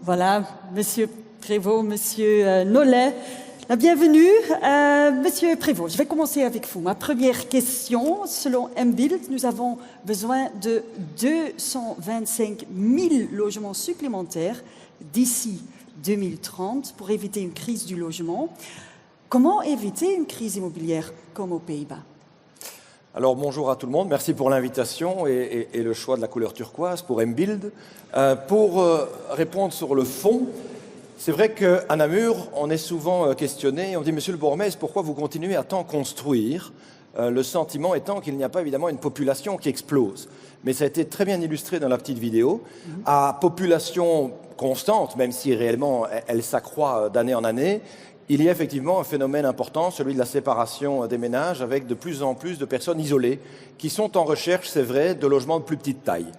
Voilà, Monsieur Prévost, Monsieur Nollet, la bienvenue. Monsieur Prévost, je vais commencer avec vous. Ma première question, selon MBuild, nous avons besoin de 225 000 logements supplémentaires d'ici 2030 pour éviter une crise du logement. Comment éviter une crise immobilière comme aux Pays-Bas? Alors bonjour à tout le monde, merci pour l'invitation et le choix de la couleur turquoise pour MBuild. Pour répondre sur le fond, c'est vrai qu'à Namur, on est souvent questionné, on dit « Monsieur le bourgmestre, pourquoi vous continuez à tant construire ?» Le sentiment étant qu'il n'y a pas évidemment une population qui explose. Mais ça a été très bien illustré dans la petite vidéo. À population constante, même si réellement elle s'accroît d'année en année, il y a effectivement un phénomène important, celui de la séparation des ménages, avec de plus en plus de personnes isolées qui sont en recherche, c'est vrai, de logements de plus petite taille.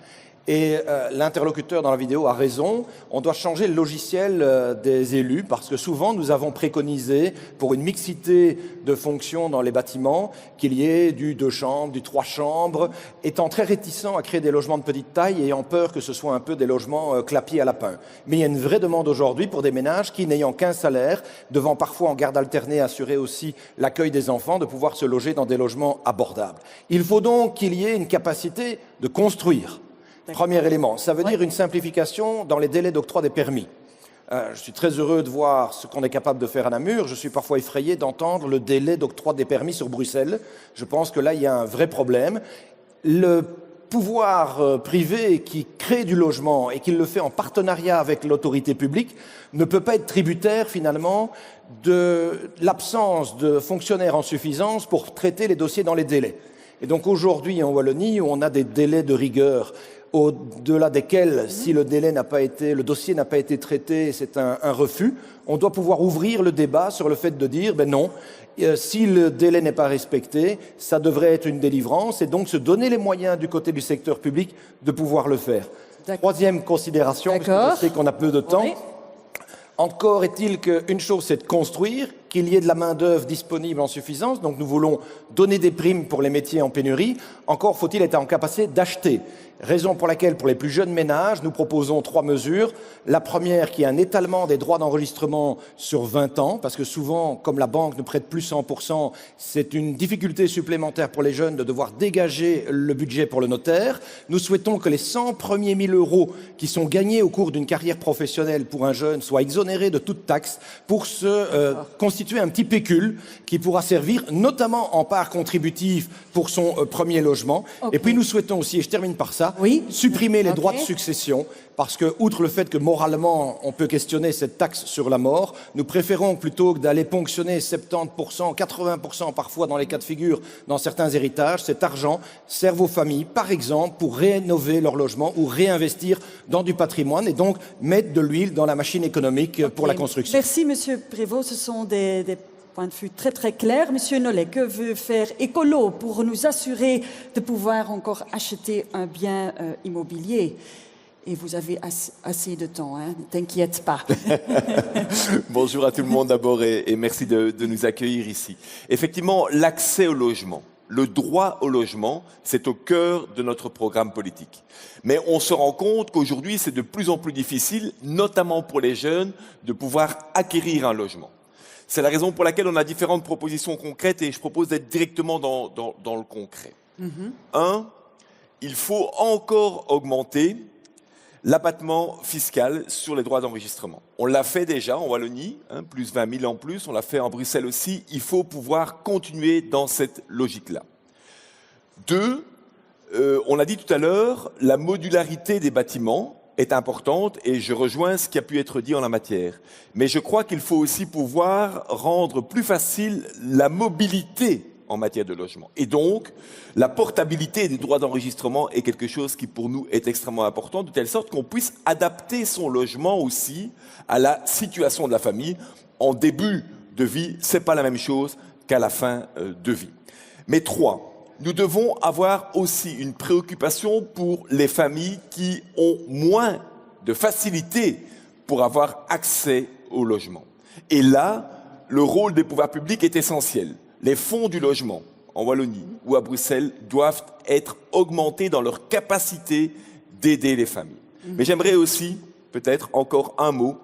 Et l'interlocuteur dans la vidéo a raison, on doit changer le logiciel des élus parce que souvent nous avons préconisé pour une mixité de fonctions dans les bâtiments qu'il y ait du 2 chambres, du 3 chambres, étant très réticents à créer des logements de petite taille et ayant peur que ce soit un peu des logements clapiers à lapin. Mais il y a une vraie demande aujourd'hui pour des ménages qui, n'ayant qu'un salaire, devant parfois en garde alternée assurer aussi l'accueil des enfants, de pouvoir se loger dans des logements abordables. Il faut donc qu'il y ait une capacité de construire. Premier élément, ça veut dire une simplification dans les délais d'octroi des permis. Je suis très heureux de voir ce qu'on est capable de faire à Namur. Je suis parfois effrayé d'entendre le délai d'octroi des permis sur Bruxelles. Je pense que là, il y a un vrai problème. Le pouvoir privé qui crée du logement et qui le fait en partenariat avec l'autorité publique ne peut pas être tributaire finalement de l'absence de fonctionnaires en suffisance pour traiter les dossiers dans les délais. Et donc aujourd'hui en Wallonie, où on a des délais de rigueur au-delà desquels, si le dossier n'a pas été traité, c'est un refus, on doit pouvoir ouvrir le débat sur le fait de dire, ben non, si le délai n'est pas respecté, ça devrait être une délivrance et donc se donner les moyens du côté du secteur public de pouvoir le faire. Troisième considération, parce que je sais qu'on a peu de temps. Oui. Encore est-il qu'une chose, c'est de construire, qu'il y ait de la main-d'œuvre disponible en suffisance. Donc nous voulons donner des primes pour les métiers en pénurie. Encore faut-il être en capacité d'acheter. Raison pour laquelle, pour les plus jeunes ménages, nous proposons 3 mesures. La première, qui est un étalement des droits d'enregistrement sur 20 ans, parce que souvent, comme la banque ne prête plus 100%, c'est une difficulté supplémentaire pour les jeunes de devoir dégager le budget pour le notaire. Nous souhaitons que les 100 premiers 1000 euros qui sont gagnés au cours d'une carrière professionnelle pour un jeune soient exonérés de toute taxe pour se constituer un petit pécule qui pourra servir notamment en part contributive pour son premier logement. Okay. Et puis nous souhaitons aussi, et je termine par ça, supprimer les droits de succession, parce que, outre le fait que moralement on peut questionner cette taxe sur la mort, nous préférons plutôt que d'aller ponctionner 70%, 80% parfois dans les cas de figure dans certains héritages, cet argent serve aux familles, par exemple, pour rénover leur logement ou réinvestir dans du patrimoine et donc mettre de l'huile dans la machine économique pour la construction. Merci Monsieur Prévost, ce sont des point de vue très très clair. Monsieur Nollet, que veut faire Écolo pour nous assurer de pouvoir encore acheter un bien immobilier? Et vous avez assez de temps, hein, ne t'inquiète pas. Bonjour à tout le monde d'abord et merci de nous accueillir ici. Effectivement, l'accès au logement, le droit au logement, c'est au cœur de notre programme politique. Mais on se rend compte qu'aujourd'hui, c'est de plus en plus difficile, notamment pour les jeunes, de pouvoir acquérir un logement. C'est la raison pour laquelle on a différentes propositions concrètes et je propose d'être directement dans le concret. Un, il faut encore augmenter l'abattement fiscal sur les droits d'enregistrement. On l'a fait déjà en Wallonie, plus 20 000 en plus, on l'a fait en Bruxelles aussi. Il faut pouvoir continuer dans cette logique-là. Deux, on l'a dit tout à l'heure, la modularité des bâtiments est importante et je rejoins ce qui a pu être dit en la matière. Mais je crois qu'il faut aussi pouvoir rendre plus facile la mobilité en matière de logement. Et donc, la portabilité des droits d'enregistrement est quelque chose qui pour nous est extrêmement important, de telle sorte qu'on puisse adapter son logement aussi à la situation de la famille. En début de vie, c'est pas la même chose qu'à la fin de vie. Mais 3, nous devons avoir aussi une préoccupation pour les familles qui ont moins de facilité pour avoir accès au logement. Et là, le rôle des pouvoirs publics est essentiel. Les fonds du logement, en Wallonie ou à Bruxelles, doivent être augmentés dans leur capacité d'aider les familles. Mais j'aimerais aussi peut-être encore un mot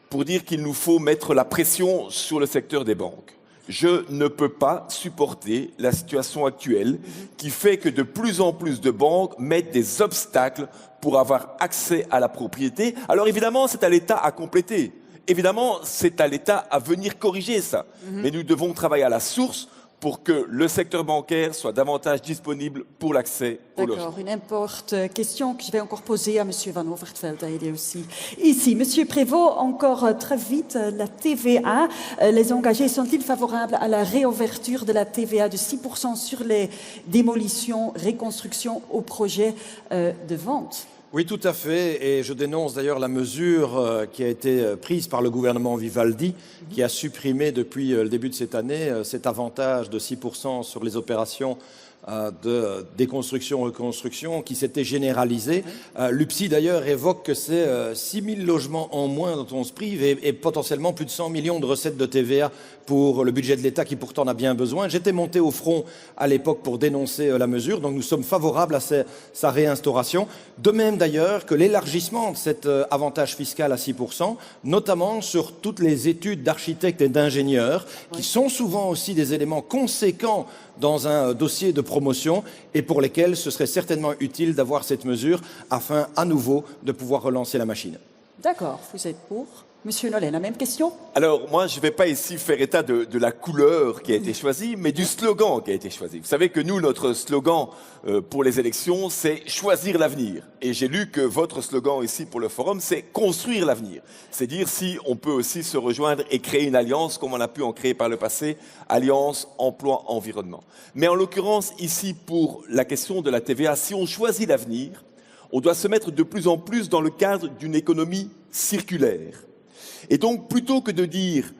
pour dire qu'il nous faut mettre la pression sur le secteur des banques. Je ne peux pas supporter la situation actuelle qui fait que de plus en plus de banques mettent des obstacles pour avoir accès à la propriété. Alors évidemment, c'est à l'État à compléter. Évidemment, c'est à l'État à venir corriger ça. Mais nous devons travailler à la source pour que le secteur bancaire soit davantage disponible pour l'accès au logement. D'accord, une importante question que je vais encore poser à M. Van Overtveld. Il est aussi ici. Monsieur Prévost, encore très vite, la TVA. Les engagés sont-ils favorables à la réouverture de la TVA de 6% sur les démolitions, reconstructions au projet de vente? Oui, tout à fait. Et je dénonce d'ailleurs la mesure qui a été prise par le gouvernement Vivaldi, qui a supprimé depuis le début de cette année cet avantage de 6% sur les opérations de déconstruction, reconstruction, qui s'était généralisé. L'UPSI d'ailleurs évoque que c'est 6 000 logements en moins dont on se prive et potentiellement plus de 100 millions de recettes de TVA pour le budget de l'État qui pourtant en a bien besoin. J'étais monté au front à l'époque pour dénoncer la mesure, donc nous sommes favorables à sa réinstauration. De même d'ailleurs que l'élargissement de cet avantage fiscal à 6%, notamment sur toutes les études d'architectes et d'ingénieurs, qui sont souvent aussi des éléments conséquents dans un dossier de promotion et pour lesquels ce serait certainement utile d'avoir cette mesure afin à nouveau de pouvoir relancer la machine. D'accord, vous êtes pour. Monsieur Nollet, la même question? Alors, moi, je ne vais pas ici faire état de la couleur qui a été choisie, mais du slogan qui a été choisi. Vous savez que nous, notre slogan pour les élections, c'est « Choisir l'avenir ». Et j'ai lu que votre slogan ici pour le forum, c'est « Construire l'avenir ». C'est dire si on peut aussi se rejoindre et créer une alliance, comme on a pu en créer par le passé, Alliance Emploi-Environnement. Mais en l'occurrence, ici, pour la question de la TVA, si on choisit l'avenir, on doit se mettre de plus en plus dans le cadre d'une économie circulaire. Et donc, plutôt que de dire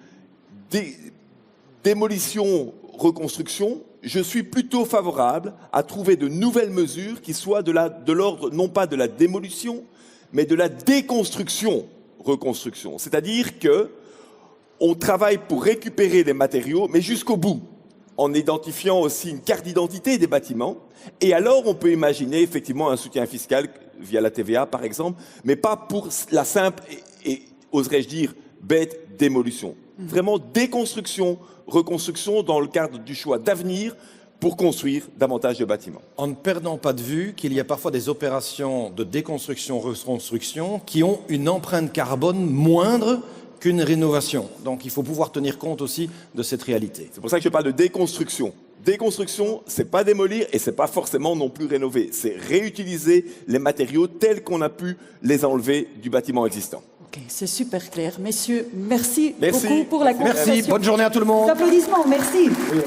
démolition, reconstruction, je suis plutôt favorable à trouver de nouvelles mesures qui soient de l'ordre, non pas de la démolition, mais de la déconstruction, reconstruction. C'est-à-dire que on travaille pour récupérer les matériaux, mais jusqu'au bout, en identifiant aussi une carte d'identité des bâtiments. Et alors, on peut imaginer effectivement un soutien fiscal via la TVA, par exemple, mais pas pour la simple et oserais-je dire, bête démolition. Vraiment déconstruction, reconstruction dans le cadre du choix d'avenir pour construire davantage de bâtiments. En ne perdant pas de vue qu'il y a parfois des opérations de déconstruction, reconstruction qui ont une empreinte carbone moindre qu'une rénovation. Donc il faut pouvoir tenir compte aussi de cette réalité. C'est pour ça que je parle de déconstruction. Déconstruction, c'est pas démolir et c'est pas forcément non plus rénover. C'est réutiliser les matériaux tels qu'on a pu les enlever du bâtiment existant. Ok, c'est super clair. Messieurs, merci beaucoup pour la conversation. Merci, bonne journée à tout le monde. Applaudissements, merci. Oui,